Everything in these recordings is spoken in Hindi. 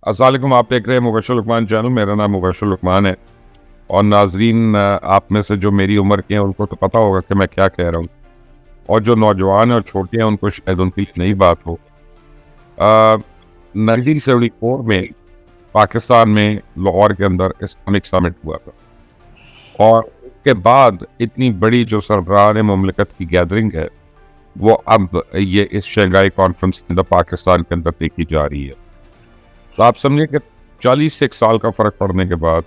अस्सलाम वालेकुम। आप देख रहे हैं मुबशर लुकमान चैनल। मेरा नाम मुबशर लुकमान है। और नाजरीन, आप में से जो मेरी उम्र के हैं उनको तो पता होगा कि मैं क्या कह रहा हूँ, और जो नौजवान और छोटे हैं उनको शायद उनके लिए नई बात हो। 1974 में पाकिस्तान में लाहौर के अंदर इस्लामिक समिट हुआ था, और उसके बाद इतनी बड़ी जो सरबराह मुमलिकत की गैदरिंग है वो अब ये इस शंघाई कॉन्फ्रेंस के अंदर पाकिस्तान के अंदर देखी जा रही है। तो आप समझिए कि 41 साल का फ़र्क पड़ने के बाद,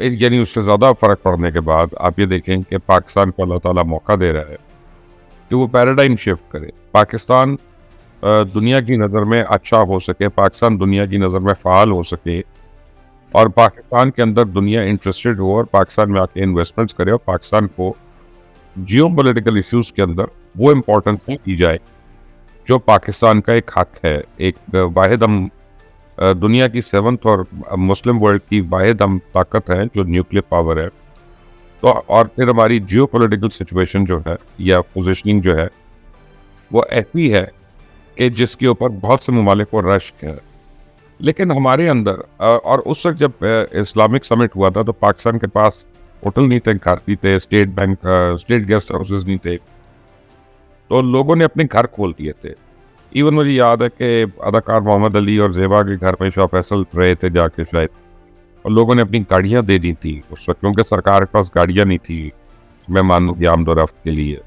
यानी उससे ज़्यादा फ़र्क पड़ने के बाद, आप ये देखें कि पाकिस्तान को अल्लाह ताला मौका दे रहा है कि वो पैराडाइम शिफ्ट करे। पाकिस्तान दुनिया की नज़र में अच्छा हो सके, पाकिस्तान दुनिया की नज़र में फ़ाल हो सके, और पाकिस्तान के अंदर दुनिया इंटरेस्टेड हो और पाकिस्तान में आके इन्वेस्टमेंट्स करे, और पाकिस्तान को जियो पॉलिटिकल इश्यूज़ के अंदर वो इम्पोर्टेंस दी जाए जो पाकिस्तान का एक हक है। एक वाहिद हम दुनिया की 7th और मुस्लिम वर्ल्ड की वाहिद हम ताकत है जो न्यूक्लियर पावर है। तो और फिर हमारी जियो पॉलिटिकल सिचुएशन जो है या पोजिशनिंग जो है वो ऐसी है कि जिसके ऊपर बहुत से ममालिक को रश्क है। लेकिन हमारे अंदर और उस वक्त जब इस्लामिक समिट हुआ था तो पाकिस्तान के पास होटल नहीं थे, घर नहीं थे, state bank state guest houses नहीं थे, तो लोगों ने अपने घर खोल दिए थे। इवन मुझे याद है कि अदाकार मोहम्मद अली और ज़ेबा के घर में शाह फैसल रहे थे जाके शायद, और लोगों ने अपनी गाड़ियाँ दे दी थी उस वक्त, क्योंकि सरकार के पास गाड़ियाँ नहीं थी मेहमानों की आमदोरफ्त के लिए।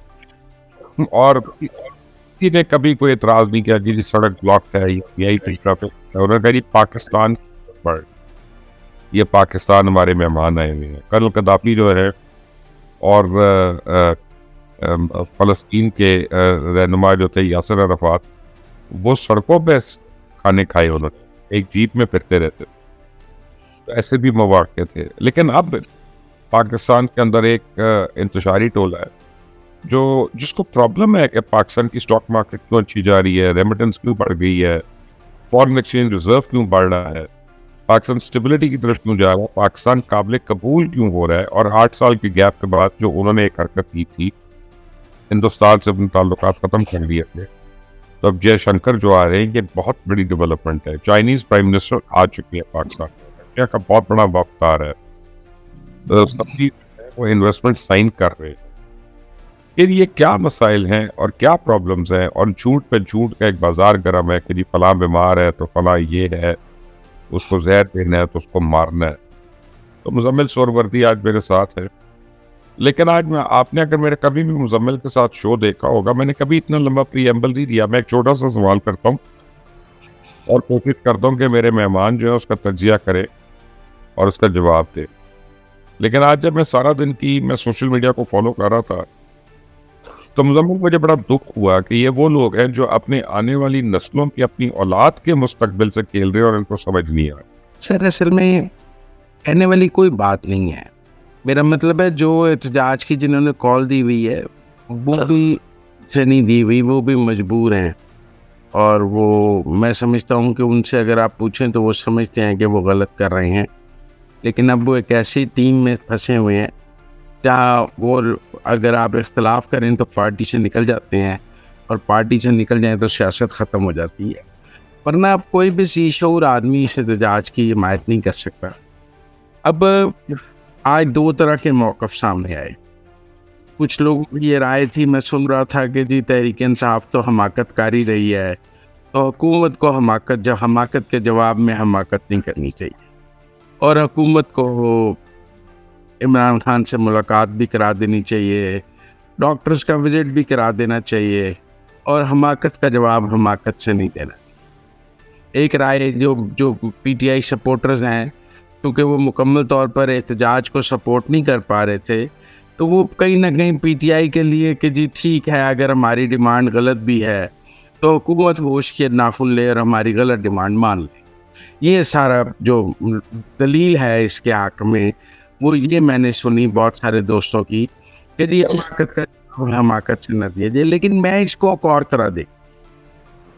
और किसी ने कभी कोई एतराज़ नहीं किया कि जी सड़क ब्लॉक है, यही ट्रैफिक है। उन्होंने कहा जी पाकिस्तान पर, ये पाकिस्तान हमारे मेहमान आए हुए हैं। कर्नल कदाफी जो है और फ़लस्तीन के रहनुमा जो थे यासिर अरफ़ात, वो सड़कों पे खाने खाए उन्होंने, एक जीप में फिरते रहते। तो ऐसे भी मौक़े थे। लेकिन अब पाकिस्तान के अंदर एक इंतशारी टोला है जो जिसको प्रॉब्लम है कि पाकिस्तान की स्टॉक मार्केट क्यों अच्छी जा रही है, रेमिटेंस क्यों बढ़ गई है, फॉरेन एक्सचेंज रिजर्व क्यों बढ़ रहा है, पाकिस्तान स्टेबिलिटी की तरफ क्यों जा रहा है, पाकिस्तान काबिल कबूल क्यों हो रहा है। और 8 साल के गैप के बाद जो उन्होंने एक हरकत की थी, हिंदुस्तान से अपने ताल्लुकात ख़त्म कर लिए थे, तो अब जयशंकर जो आ रहे हैं, ये बहुत बड़ी डेवलपमेंट है। चाइनीज़ प्राइम मिनिस्टर आ चुके हैं पाकिस्तान में, इंडिया का बहुत बड़ा वफ्द आ रहा है, तो सब चीज़ वो इन्वेस्टमेंट साइन कर रहे हैं। फिर ये क्या मसाइल हैं और क्या प्रॉब्लम्स हैं, और झूठ पे झूठ का एक बाजार गर्म है कि जी फलां बीमार है तो फलां ये है, उसको जहर देना है तो उसको मारना है। तो मुज़म्मिल सोहरावर्दी आज मेरे साथ है। लेकिन आज आपने अगर मेरे कभी भी मुज़म्मिल के साथ शो देखा होगा, मैंने कभी इतना लंबा प्रीएम्बल नहीं दिया। मैं एक छोटा सा सवाल करता हूँ और कोशिश करता हूँ कि मेरे मेहमान जो है उसका तज्जिया करे और उसका जवाब दे। लेकिन आज जब मैं सारा दिन की मैं सोशल मीडिया को फॉलो कर रहा था, तो मुझे बड़ा दुख हुआ कि ये वो लोग हैं जो अपने आने वाली नस्लों की, अपनी औलाद के मुस्तकबिल से खेल रहे हैं और इनको समझ नहीं आ रहा। सर असल में कहने वाली कोई बात नहीं है। मेरा मतलब है जो एहतजाज की जिन्होंने कॉल दी हुई है वो भी से नहीं दी हुई, वो भी मजबूर हैं। और वो मैं समझता हूँ कि उनसे अगर आप पूछें तो वो समझते हैं कि वो गलत कर रहे हैं, लेकिन अब वो एक ऐसी टीम में फंसे हुए हैं जहाँ वो अगर आप इख्तलाफ करें तो पार्टी से निकल जाते हैं, और पार्टी से निकल जाएं तो सियासत ख़त्म हो जाती है। वरना अब कोई भी शीशूर आदमी इस एहतजाज की हिमायत नहीं कर सकता। अब आज 2 तरह के मौक़िफ़ सामने आए। कुछ लोगों की ये राय थी, मैं सुन रहा था कि जी तहरीक-ए-इंसाफ तो हमाकत कर ही रही है, तो हुकूमत को हमाकत के जवाब में हमाकत नहीं करनी चाहिए, और हुकूमत को इमरान खान से मुलाकात भी करा देनी चाहिए, डॉक्टर्स का विज़िट भी करा देना चाहिए, और हमाकत का जवाब हमाकत से नहीं देना चाहिए। एक राय जो पीटीआई सपोर्टर्स हैं, क्योंकि वो मुकम्मल तौर पर एहतजाज को सपोर्ट नहीं कर पा रहे थे, तो वो कहीं ना कहीं पीटीआई के लिए कि जी ठीक है, अगर हमारी डिमांड गलत भी है तो हुकूमत होश के नाखुन ले और हमारी गलत डिमांड मान ले। ये सारा जो दलील है इसके हक़ में, वो ये मैंने सुनी बहुत सारे दोस्तों की कि जी हमाकत से न दिया जाए। लेकिन मैं इसको और तरह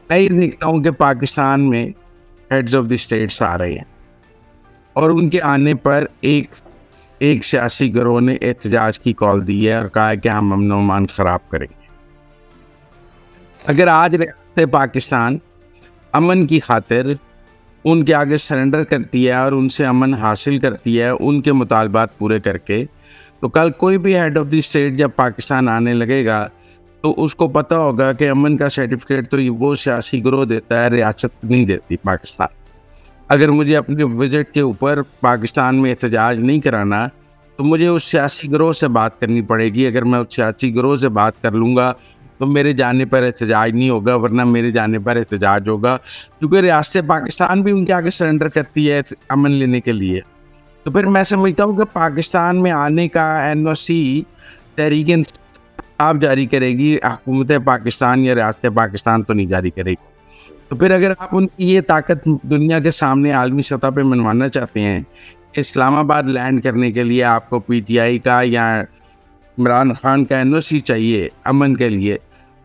मैं ये देखता हूँ कि पाकिस्तान में हेड्स ऑफ द स्टेट्स आ रहे हैं, और उनके आने पर एक सियासी गिरोह ने एहतजाज की कॉल दी है और कहा है कि हम अमन अमान ख़राब करेंगे। अगर आज रियासत पाकिस्तान अमन की खातिर उनके आगे सरेंडर करती है और उनसे अमन हासिल करती है उनके मुतालबात पूरे करके, तो कल कोई भी हेड ऑफ़ द स्टेट जब पाकिस्तान आने लगेगा तो उसको पता होगा कि अमन का सर्टिफिकेट तो वो सियासी गिरोह देता है, रियासत नहीं देती पाकिस्तान। अगर मुझे अपने विजिट के ऊपर पाकिस्तान में एहतजाज नहीं कराना तो मुझे उस सियासी गिरोह से बात करनी पड़ेगी। अगर मैं उस सियासी गिरोह से बात कर लूँगा तो मेरे जाने पर एहतजाज नहीं होगा, वरना मेरे जाने पर एहतजाज होगा, क्योंकि रियासत पाकिस्तान भी उनके आगे सरेंडर करती है अमन लेने के लिए। तो फिर मैं समझता हूँ कि पाकिस्तान में आने का NOC तहरीक इंसाफ जारी करेगी, हुकूमत पाकिस्तान या रियासत पाकिस्तान तो नहीं जारी करेगी। तो फिर अगर आप उनकी ये ताकत दुनिया के सामने आलमी सतह पे मनवाना चाहते हैं, इस्लामाबाद लैंड करने के लिए आपको PTI का या इमरान खान का NOC चाहिए अमन के लिए,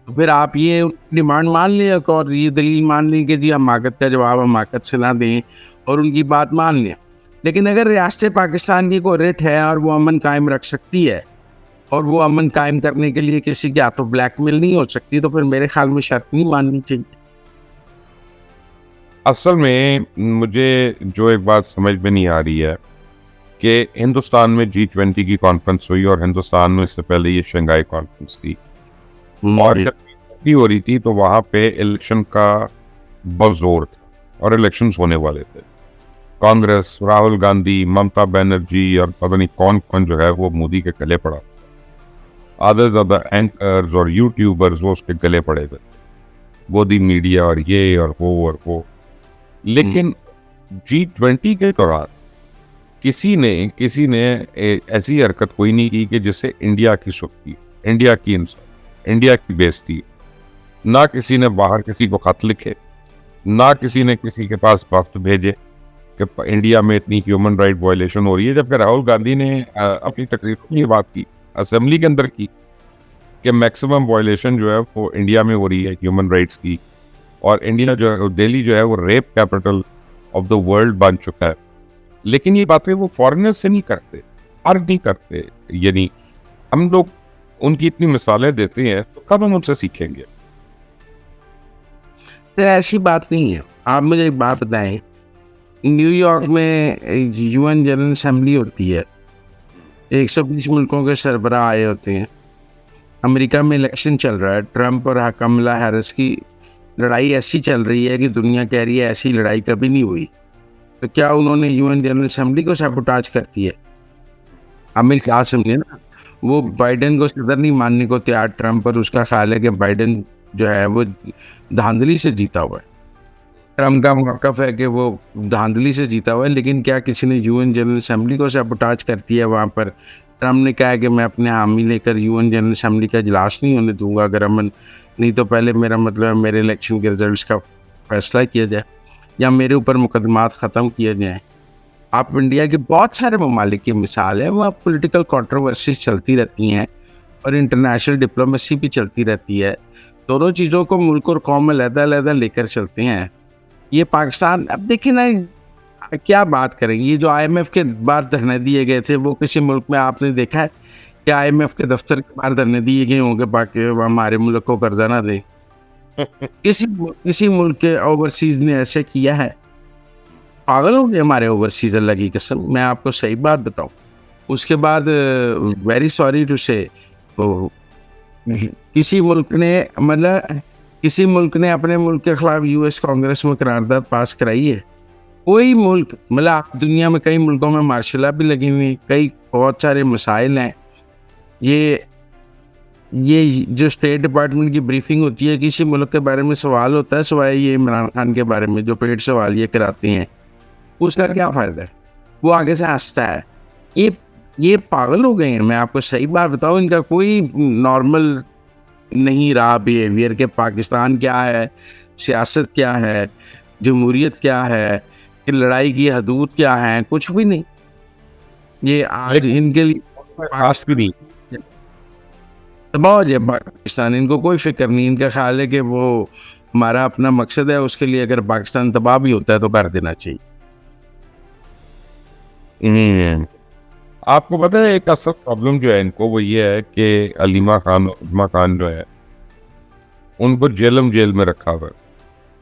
तो फिर आप ये डिमांड मान लें और ये दलील मान लें कि जी हमाकत का जवाब हमाकत से ना दें और उनकी बात मान लें। लेकिन अगर रियासत पाकिस्तान की कोई रिट है और वो अमन कायम रख सकती है और वो अमन कायम करने के लिए किसी के हाथों ब्लैकमेल नहीं हो सकती, तो फिर मेरे ख्याल में शर्त नहीं माननी चाहिए। असल में मुझे जो एक बात समझ में नहीं आ रही है कि हिंदुस्तान में G20 की कॉन्फ्रेंस हुई और हिंदुस्तान में इससे पहले ये शंघाई कॉन्फ्रेंस थी, और जब G20 हो रही थी तो वहाँ पे इलेक्शन का बहुत जोर था और इलेक्शंस होने वाले थे। कांग्रेस, राहुल गांधी, ममता बनर्जी और पता नहीं कौन कौन जो है वो मोदी के गले पड़ा, आधे से ज़्यादा एंकर्स और यूट्यूबर्स वो उसके गले पड़े हुए, गोदी मीडिया और ये और वो। लेकिन G20 के दौरान किसी ने ऐसी हरकत कोई नहीं की कि जिससे इंडिया की सुखी, इंडिया की इंसान, इंडिया की बेइज्जती। ना किसी ने बाहर किसी को खत लिखे, ना किसी ने किसी के पास वफ्द भेजे कि इंडिया में इतनी ह्यूमन राइट वायलेशन हो रही है। जबकि राहुल गांधी ने अपनी तकरीर में ये बात की, असेंबली के अंदर की, कि मैक्सिमम वायलेशन जो है वो इंडिया में हो रही है ह्यूमन राइट्स की, और इंडिया जो है, दिल्ली जो है वो rape capital of the world बन चुका है। लेकिन ये बातें वो फॉरेनर्स से नहीं करते, अर्ज नहीं करते। यानी हम लोग उनकी इतनी मिसालें देते हैं तो कब हम उनसे सीखेंगे? तो ऐसी बात नहीं है। आप मुझे एक बात बताएं, न्यूयॉर्क में UN जनरल असेंबली होती है, 120 मुल्कों के सरबराह आए होते हैं। अमेरिका में इलेक्शन चल रहा है, ट्रंप और कमला हैरिस की लड़ाई ऐसी चल रही है कि दुनिया कह रही है ऐसी लड़ाई कभी नहीं हुई। तो क्या उन्होंने UN जनरल असेंबली को सैबोटाज करती है? हमें क्या समझे ना, वो बाइडेन को सदर नहीं मानने को तैयार ट्रंप, और उसका ख्याल है कि बाइडेन जो है वो धांधली से जीता हुआ है। ट्रंप का मौक़िफ़ है कि वो धांधली से जीता हुआ है, लेकिन क्या किसी ने UN जनरल असेंबली को सैबोटाज करती है? वहाँ पर ट्रंप ने कहा है कि मैं अपने हामी लेकर UN जनरल असेंबली का इजलास नहीं होने दूंगा अगर अमन नहीं, तो पहले मेरा मतलब मेरे इलेक्शन के रिजल्ट्स का फैसला किया जाए या मेरे ऊपर मुकदमात ख़त्म किए जाएँ। आप इंडिया के बहुत सारे ममालिक की मिसाल है, वहाँ पॉलिटिकल कंट्रोवर्सीज चलती रहती हैं और इंटरनेशनल डिप्लोमेसी भी चलती रहती है। दोनों चीज़ों को मुल्क और कौम अलग-अलग लेकर चलते हैं। ये पाकिस्तान, अब देखिए ना, क्या बात करेंगे, ये जो IMF के बाहर धरने दिए गए थे, वो किसी मुल्क में आपने देखा है कि IMF के दफ्तर के बाहर धरने दिए गए होंगे बाकी हमारे मुल्क को कर्जा ना दे? किसी मुल्क के ओवरसीज ने ऐसे किया है? पागल हो गए हमारे ओवरसीज, अल्लाह की कसम। मैं आपको सही बात बताऊं, उसके बाद वेरी सॉरी टू से किसी मुल्क ने अपने मुल्क के खिलाफ US कांग्रेस में करारदाद पास कराई है? कोई मुल्क, मतलब दुनिया में कई मुल्कों में मार्शल लॉ भी लगी हुई हैं, कई बहुत सारे मसाइल हैं। ये जो स्टेट डिपार्टमेंट की ब्रीफिंग होती है, किसी मुल्क के बारे में सवाल होता है, सिवाय ये इमरान खान के बारे में जो पेट सवाल ये कराते हैं, उसका क्या फ़ायदा है? वो आगे से हंसता है। ये पागल हो गए हैं। मैं आपको सही बात बताऊं, इनका कोई नॉर्मल नहीं रहा बिहेवियर के पाकिस्तान क्या है, सियासत क्या है, जमहूरियत क्या है, कि लड़ाई की हदूद क्या है, कुछ भी नहीं। ये आज इनके लिए खास भी नहीं। तबाह हो जाए पाकिस्तान, इनको कोई फिक्र नहीं। इनका ख्याल है कि वो हमारा अपना मकसद है, उसके लिए अगर पाकिस्तान तबाह भी होता है तो कर देना चाहिए। आपको पता है एक असल प्रॉब्लम जो है इनको वो ये है कि अलीमा खान और उजमा खान जो है उनको जेल में रखा हुआ है।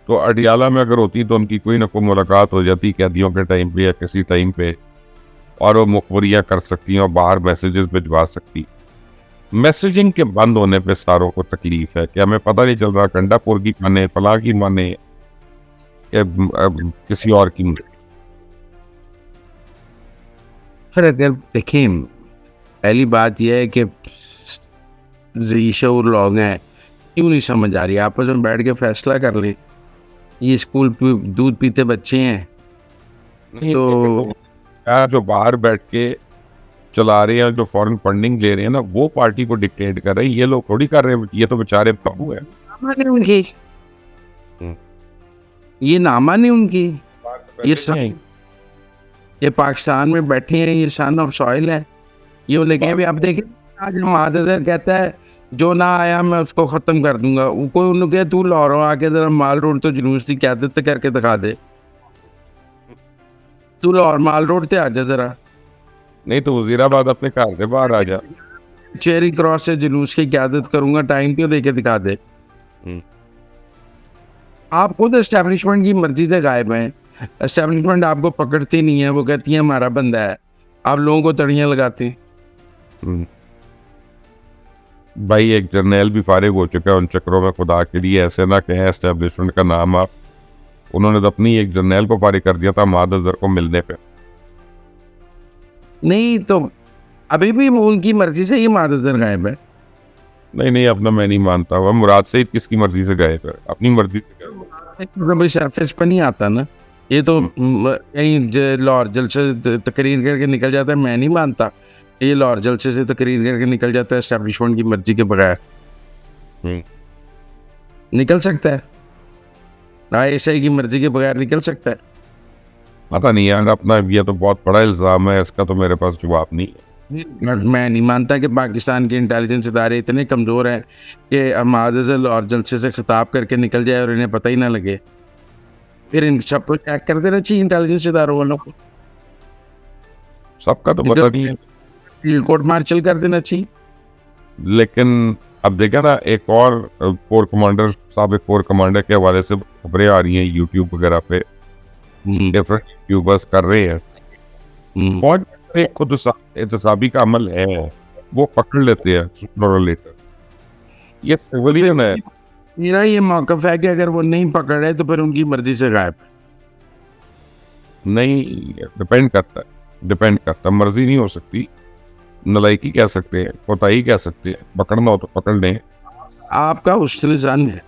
तो अडियाला में अगर होती तो उनकी कोई ना कोई मुलाकात हो जाती कैदियों के टाइम पे या किसी टाइम पे, और वो मुखबरियाँ कर सकती हैं और बाहर मैसेजेस भिजवा सकती। मैसेजिंग के बंद होने पे सारों को तकलीफ है कि हमें पता नहीं चल रहा कंडापुर की माने, फलां की माने, किसी और की। फिर अगर देखें, पहली बात यह है कि ज़ीशऊर लोग हैं, क्यों नहीं समझ आ रही, आपस में बैठ के फैसला कर लें। ये स्कूल दूध पीते बच्चे हैं, तो यार जो बाहर बैठ के चला रहे हैं, जो फॉरेन फंडिंग ले रहे हैं ना, वो पार्टी को डिक्टेट कर रहे हैं। ये लोग थोड़ी कर रहे हैं, ये तो बेचारे बाबू है। उनकी ये नामा नहीं उनकी, ये पाकिस्तान में बैठे हैं, ये सन ऑफ सॉइल है। ये लेके भी आप देखें, आज महादर कहता है जो ना आया मैं उसको खत्म कर दूंगा। कोई उन्होंने कहा तू लाहौरों आके जरा माल रोड तो जुलूस की क्यादत करके दिखा दे, तू लाहौर माल रोड ते आ जा जरा, नहीं तो वजीराबाद अपने घर से बाहर आ जा। चेरी क्रॉस से जुलूस की क्यादत करूंगा, टाइम क्यों दे के दिखा दे। आप खुद एस्टेब्लिशमेंट की मर्जी से गायब हैं। एस्टेब्लिशमेंट आपको पकड़ती नहीं है, वो कहती है हमारा बंदा है, आप लोगों को तड़ियां लगाते। भाई एक जर्नैल भी फारिग हो चुका है उन चक्रों में, खुदा के लिए ऐसे ना कहें एस्टेब्लिशमेंट का नाम आप। उन्होंने तो अपनी एक जर्नैल को फारिग कर दिया था महादर को मिलने पे। नहीं तो अभी भी उनकी मर्जी से ये महादर गायब है। नहीं अपना मैं नहीं मानता। वह मुराद सईद किसकी मर्जी से गए थे? अपनी मर्जी से गए। सरफेस पर नहीं आता ना, ये तो कहीं लाहौर जलसे तकरीर करके निकल जाता है। मैं नहीं मानता ये लाहौर जलसे से तकरीर करके निकल जाता है एस्टेब्लिशमेंट की मर्जी के बगैर। निकल सकता है, ISI की मर्जी के बगैर निकल सकता है। पता नहीं यार, अपना ये तो बहुत बड़ा इल्ज़ाम है, इसका तो मेरे पास जवाब नहीं है। मैं नहीं मानता कि पाकिस्तान के इंटेलिजेंस इदारे इतने कमज़ोर हैं कि महादर और जलसे से खिताब करके निकल जाए और इन्हें पता ही ना लगे। फिर इन सबको चेक कर देना चाहिए इंटेलिजेंस इदारों वालों को, सबका तो पता नहीं है, फील्ड कोर्ट मार्शल कर देना चाहिए। लेकिन अब देखा ना, एक और कोर कमांडर साबिक कोर कमांडर के हवाले से खबरें आ रही हैं यूट्यूब वगैरह पे, डिफरेंट यूट्यूबर्स कर रहे हैं। फौज एक खुद एहतसाबी का अमल है, वो पकड़ लेते हैं sooner or later। ये सिविलियन है। मेरा ये मौक़िफ़ है कि अगर वो नहीं पकड़ रहे तो फिर उनकी मर्जी से गायब। नहीं, डिपेंड करता, मर्जी नहीं हो सकती, नलायकी कह सकते हैं, कोताही कह सकते हैं, पकड़ना हो तो पकड़ लें। आपका हुस्न ज़न है।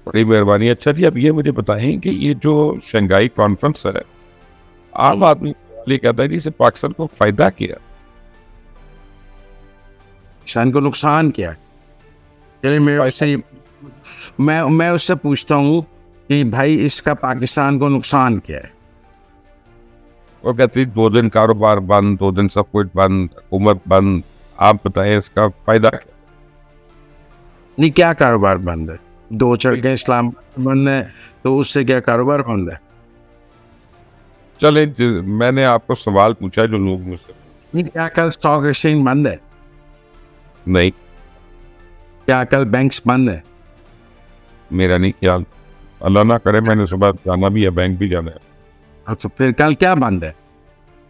बड़ी मेहरबानी। अच्छा जी, अब ये मुझे बताएं कि ये जो शंघाई कॉन्फ्रेंस है, आम आदमी ये कहता है कि इससे पाकिस्तान को फायदा क्या? पाकिस्तान को नुकसान क्या है? चलिए मैं उससे पूछता हूँ कि भाई इसका पाकिस्तान को नुकसान क्या है? वो कहती 2 दिन कारोबार बंद, 2 दिन सब कुछ बंद, हुकूमत बंद। आप बताएं इसका फायदा क्या? नहीं, क्या कारोबार बंद है? 2 सड़कें इस्लाम बंद है तो उससे क्या कारोबार बंद है? चले, मैंने आपको सवाल पूछा जो लोग मुझसे। नहीं, क्या कल स्टॉक एक्सचेंज बंद है? नहीं, क्या कल बैंक्स बंद है? मेरा नहीं ख्याल। अल्लाह ना करे, मैंने सुबह जाना भी है, बैंक भी जाना है। अच्छा, फिर कल क्या बंद है?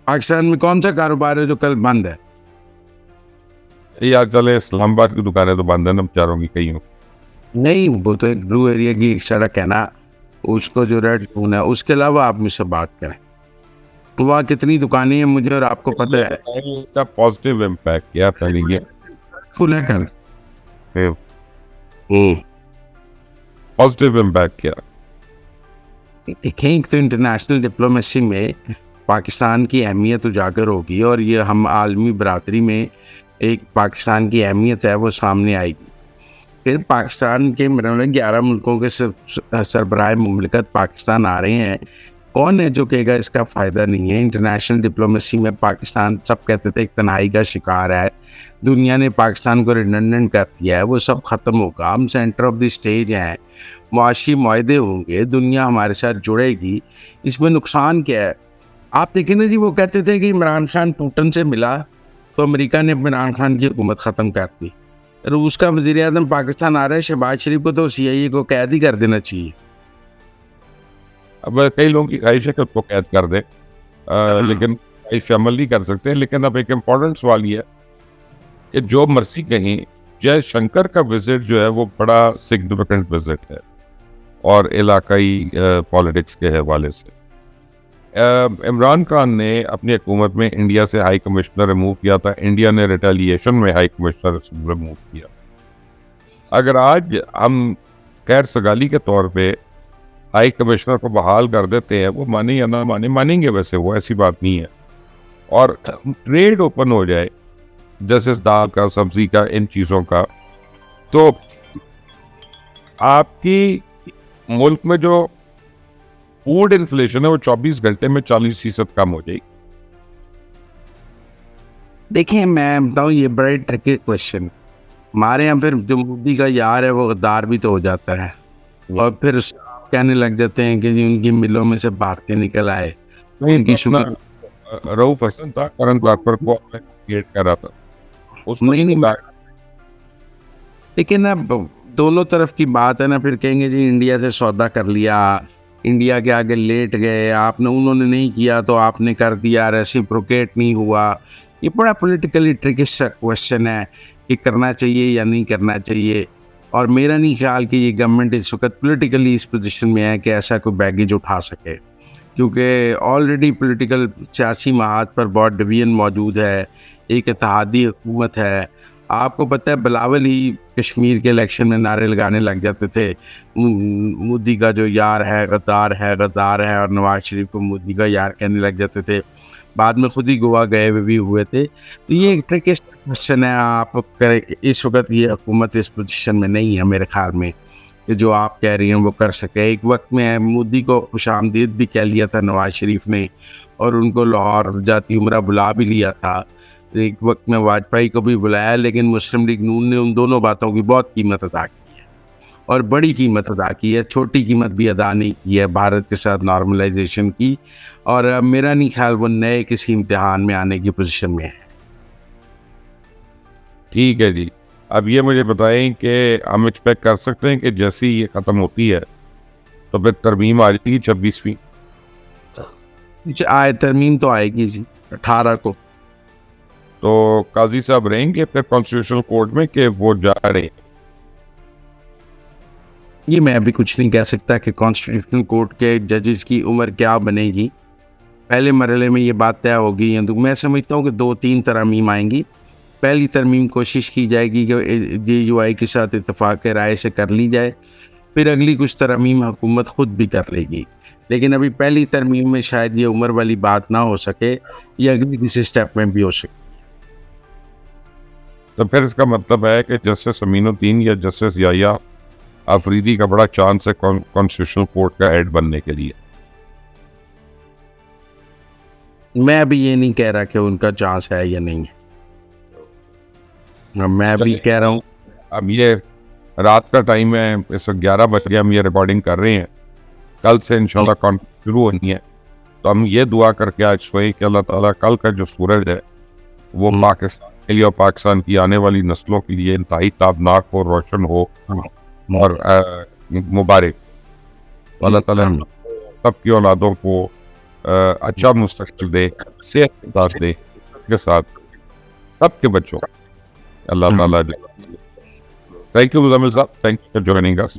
पाकिस्तान में कौन सा कारोबार है जो कल बंद है? यार चले, इस्लामाबाद की दुकानें तो बंद है ना बेचारों की, कहीं नहीं, वो तो एक ब्लू एरिया की एक सड़क है ना, उसको जो रेड जोन है, उसके अलावा आप मुझसे बात करें। वहाँ कितनी दुकानें हैं मुझे और आपको पता है। इसका पॉजिटिव इम्पैक्ट क्या फैलेंगे? फुल है कल पॉजिटिव इम्पैक्ट क्या? देखें, एक तो इंटरनेशनल डिप्लोमेसी में पाकिस्तान की अहमियत उजागर होगी और ये हम आलमी बरादरी में एक पाकिस्तान की अहमियत है वो सामने आएगी। फिर पाकिस्तान के मेरे 11 मुल्कों के सरबराह मुमलिकत पाकिस्तान आ रहे हैं। कौन है जो कहेगा इसका फ़ायदा नहीं है? इंटरनेशनल डिप्लोमेसी में पाकिस्तान, सब कहते थे एक तन्हाई का शिकार है, दुनिया ने पाकिस्तान को रिडंडेंट कर दिया है, वो सब ख़त्म होगा, हम सेंटर ऑफ द स्टेज हैं, मुआशी मुआहदे होंगे, दुनिया हमारे साथ जुड़ेगी। इसमें नुकसान क्या है? आप देखें ना जी, वो कहते थे कि इमरान खान पुतिन से मिला तो अमेरिका ने इमरान खान की हुकूमत ख़त्म कर दी। रूस का वज़ीर आज़म पाकिस्तान आ रहा है, शहबाज शरीफ को तो सीआईए को कैद ही कर देना चाहिए। अब कई लोगों की ख्वाहिश है कि उसको कैद कर दे, लेकिन इस अमल नहीं कर सकते। लेकिन अब एक इम्पोर्टेंट सवाल ये है कि जो मर्सी कहीं, जयशंकर का विजिट जो है वो बड़ा सिग्निफिकेंट विजिट है और इलाकाई पॉलिटिक्स के हवाले से। इमरान खान ने अपनी हुकूमत में इंडिया से हाई कमिश्नर रिमूव किया था, इंडिया ने रिटेलिएशन में हाई कमिश्नर रिमूव किया। अगर आज हम खैर सगाली के तौर पे हाई कमिश्नर को बहाल कर देते हैं, वो माने या ना माने, मानेंगे वैसे, वो ऐसी बात नहीं है, और ट्रेड ओपन हो जाए जैसे दाल का, सब्जी का, इन चीज़ों का, तो आपकी मुल्क में जो फूड इन्फ्लेशन है वो 24 घंटे में 40% कम हो जाएगी। देखिए, मैं बताऊँ, ये बड़े ट्रिकी क्वेश्चन। हमारे यहाँ फिर जो मोदी का यार है वो गद्दार भी तो हो जाता है, और फिर कहने लग जाते हैं कि जी उनकी मिलों में से भारतीय निकल आए, उनकी शुगर। रऊफ हसन था, करण तापर को क्रिएट कर रहा था, उसको नहीं, नहीं। लेकिन अब दोनों तरफ की बात है ना, फिर कहेंगे जी इंडिया से सौदा कर लिया, इंडिया के आगे लेट गए, आपने, उन्होंने नहीं किया तो आपने कर दिया, रेसिप्रोकेट नहीं हुआ। ये बड़ा पॉलिटिकली ट्रिकी सा क्वेश्चन है कि करना चाहिए या नहीं करना चाहिए। और मेरा नहीं ख्याल कि ये गवर्नमेंट इस वक्त पॉलिटिकली इस पोजीशन में है कि ऐसा कोई बैगेज उठा सके, क्योंकि ऑलरेडी पॉलिटिकल सियासी महाद पर बहुत डिवीजन मौजूद है, एक इत्तेहादी हुकूमत है। आपको पता है बिलावल ही कश्मीर के इलेक्शन में नारे लगाने लग जाते थे, मोदी का जो यार है गद्दार है, गद्दार है, और नवाज शरीफ को मोदी का यार कहने लग जाते थे। बाद में खुद ही गोवा गए हुए भी हुए थे। तो ये एक ट्रिकी क्वेश्चन है। आप करें, इस वक्त ये हुकूमत इस पोजीशन में नहीं है मेरे ख्याल में कि जो आप कह रही हैं वो कर सके। एक वक्त में मोदी को खुशामदीद भी कह लिया था नवाज शरीफ ने, और उनको लाहौर जाती उम्रा बुला भी लिया था। एक वक्त में वाजपेयी को भी बुलाया, लेकिन मुस्लिम लीग नून ने उन दोनों बातों की बहुत कीमत अदा की है, और बड़ी कीमत अदा की है, छोटी कीमत भी अदा नहीं की है भारत के साथ नॉर्मलाइजेशन की। और मेरा नहीं ख्याल वो नए किसी इम्तिहान में आने की पोजीशन में है। ठीक है जी, अब ये मुझे बताएं कि हम एक्सपेक्ट कर सकते हैं कि जैसे ही ये ख़त्म होती है तो फिर तरमीम आ जाएगी 26वीं? आए तरमीम तो आएगी जी 18 को। तो काजी साहब रहेंगे फिर कॉन्स्टिट्यूशनल कोर्ट में कि वो जा रहे हैं? ये मैं अभी कुछ नहीं कह सकता कि कॉन्स्टिट्यूशनल कोर्ट के जजेस की उम्र क्या बनेगी। पहले मरहले में ये बात तय होगी, या तो मैं समझता हूँ कि 2-3 तरमीम आएंगी। पहली तरमीम कोशिश की जाएगी कि JUI के साथ इत्तेफाक राय से कर ली जाए, फिर अगली कुछ तरमीम हुकूमत खुद भी कर लेगी। लेकिन अभी पहली तरमीम में शायद ये उम्र वाली बात ना हो सके, या अगली किसी स्टेप में भी हो सके। तो फिर इसका मतलब है कि जस्टिस अमीनुद्दीन या जस्टिस याया अफरीदी का बड़ा चांस है कॉन्स्टिट्यूशनल कोर्ट का हेड बनने के लिए। मैं अभी ये नहीं कह रहा कि उनका चांस है या नहीं है, मैं अभी कह रहा हूँ। अब ये रात का टाइम है, इस 11 बज गए, हम ये रिकॉर्डिंग कर रहे हैं, कल से इंशाल्लाह कॉन्फ्रेंस शुरू होनी है। तो हम ये दुआ करके आज सोए कि अल्लाह ताला कल का जो सूरज है वो पाकिस्तान के लिए और पाकिस्तान की आने वाली नस्लों के लिए इंतहाई ताबनाक हो, रोशन हो और मुबारक। अल्लाह ताला सबकी औलादों को अच्छा मुस्तकबिल दे, सेहत के साथ दे, के साथ सबके बच्चों अल्लाह ताला दे। थैंक यू मुज़म्मिल साहब, thank you for joining us.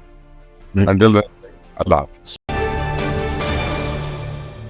Until then, अल्लाह हाफ़िज़।